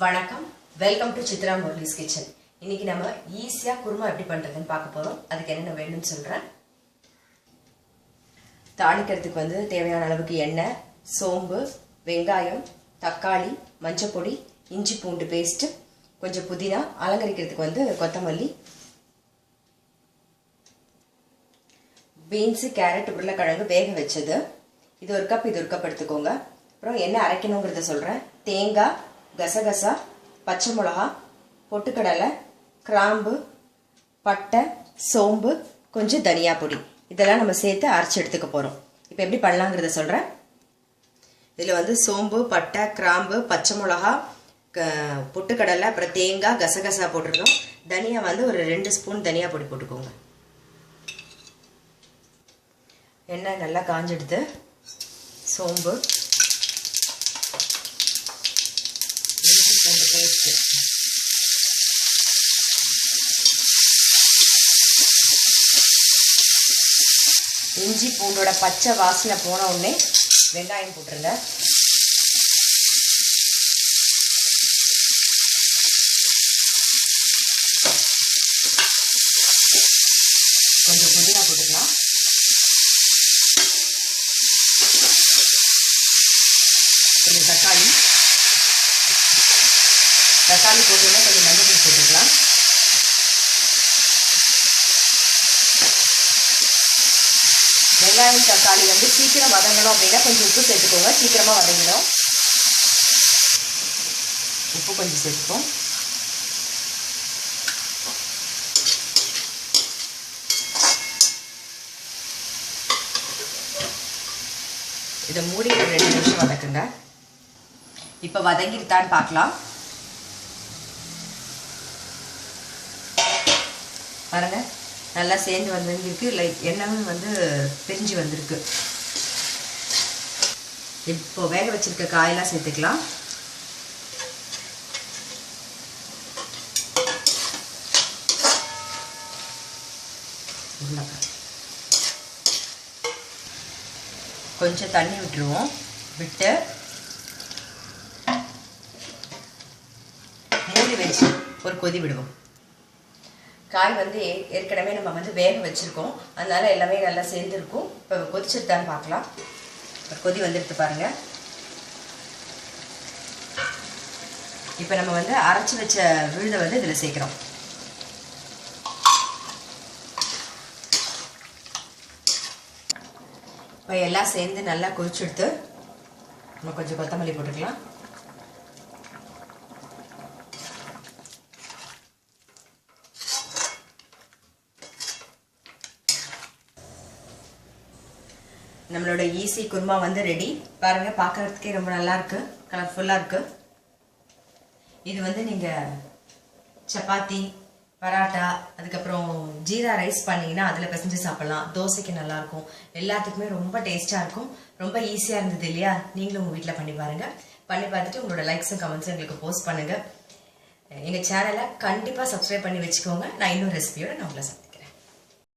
வணக்கம், welcome to Chitra Murali's kitchen. இன்னைக்கு நம்ம ஈஸியா குருமா எப்படி பண்றதுன்னு பார்க்க போறோம். அதுக்கு என்னென்ன வேணும்னு சொல்றேன். தாளிக்கிறதுக்கு தேவையான அளவுக்கு எண்ணெய், சோம்பு, வெங்காயம், தக்காளி, மஞ்சள் பொடி, இஞ்சி பூண்டு பேஸ்ட், கொஞ்சம் புதினா, அலங்கரிக்கிறதுக்கு கொத்தமல்லி, பீன்ஸ், கேரட், உருளைக்கிழங்கு வேக வச்சது. இது ஒரு கப் எடுத்துக்கோங்க. அப்புறம் என்ன அரைக்கணுங்கிறத சொல்றேன். தேங்காய், கசகசா, பச்சை மிளகா, பொட்டுக்கடலை, கிராம்பு, பட்டை, சோம்பு, கொஞ்சம் தனியா பொடி, இதெல்லாம் நம்ம சேர்த்து அரைச்சி எடுத்துக்க போறோம். இப்போ எப்படி பண்ணலாங்கிறத சொல்றேன். இதில் சோம்பு, பட்டை, கிராம்பு, பச்சை மிளகா, பொட்டுக்கடலை, அப்புறம் தேங்காய், கசகசா போட்டிருக்கோம். தனியா ஒரு 2 ஸ்பூன் தனியா பொடி போட்டுக்கோங்க. எண்ணெய் நல்லா காஞ்செடுத்து சோம்பு, இஞ்சி பூண்டோட பச்சை வாசனை போன உடனே வெங்காயம் போட்டுருங்க. கொஞ்சம் புதினா போட்டுக்கலாம். கொஞ்சம் தக்காளி போட்டுன்னா கொஞ்சம் மஞ்சள் தூள் போட்டுக்கலாம். வெங்காயம் தக்காளி சீக்கிரம் வதங்கணும் அப்படின்னா கொஞ்சம் உப்பு சேர்த்துக்கோங்க. சீக்கிரமா வதங்கிடும். உப்பு கொஞ்சம் சேர்த்துப்போம். இதை மூடி ஒரு 2 நிமிஷம் வதக்குங்க. இப்ப வதங்கிட்டான்னு பார்க்கலாம். பாருங்க, நல்லா சேர்ந்து வந்திருக்கு. லைக் எண்ணெயும் பிரிஞ்சு வந்திருக்கு. இப்போ வேக வச்சிருக்க காயெல்லாம் சேர்த்துக்கலாம். கொஞ்சம் தண்ணி விட்டுருவோம். விட்டு மூடி வச்சு ஒரு கொதி விடுவோம். காய் ஏற்கனவே நம்ம வேக வச்சிருக்கோம். அதனால எல்லாமே நல்லா சேர்ந்துருக்கும். இப்போ கொதிச்சிருதான்னு பார்க்கலாம். கொதி வந்துடுத்து பாருங்க. இப்போ நம்ம அரைச்சி வச்ச விழுதை இதில் சேர்க்குறோம். இப்போ எல்லாம் சேர்ந்து நல்லா கொதிச்சுடுத்து நம்ம கொஞ்சம் கொத்தமல்லி போட்டுக்கலாம். நம்மளோட ஈஸி குருமா ரெடி. பாருங்க, பார்க்கறதுக்கே ரொம்ப நல்லா இருக்கு, கலர்ஃபுல்லா இருக்கு. இது நீங்க சப்பாத்தி, பராட்டா, அதுக்கப்புறம் ஜீரா ரைஸ் பண்ணீங்கன்னா அதில் பிசைஞ்சு சாப்பிடலாம். தோசைக்கு நல்லா இருக்கும். எல்லாத்துக்குமே ரொம்ப டேஸ்டா இருக்கும். ரொம்ப ஈஸியா இருந்தது இல்லையா? நீங்களும் உங்க வீட்டில் பண்ணி பாருங்க. பண்ணி பார்த்துட்டு உங்களோட லைக்ஸும் கமெண்ட்ஸும் எங்களுக்கு போஸ்ட் பண்ணுங்க. எங்க சேனலை கண்டிப்பா சப்ஸ்கிரைப் பண்ணி வச்சுக்கோங்க. நான் இன்னொரு ரெசிபியோட நான் உங்களை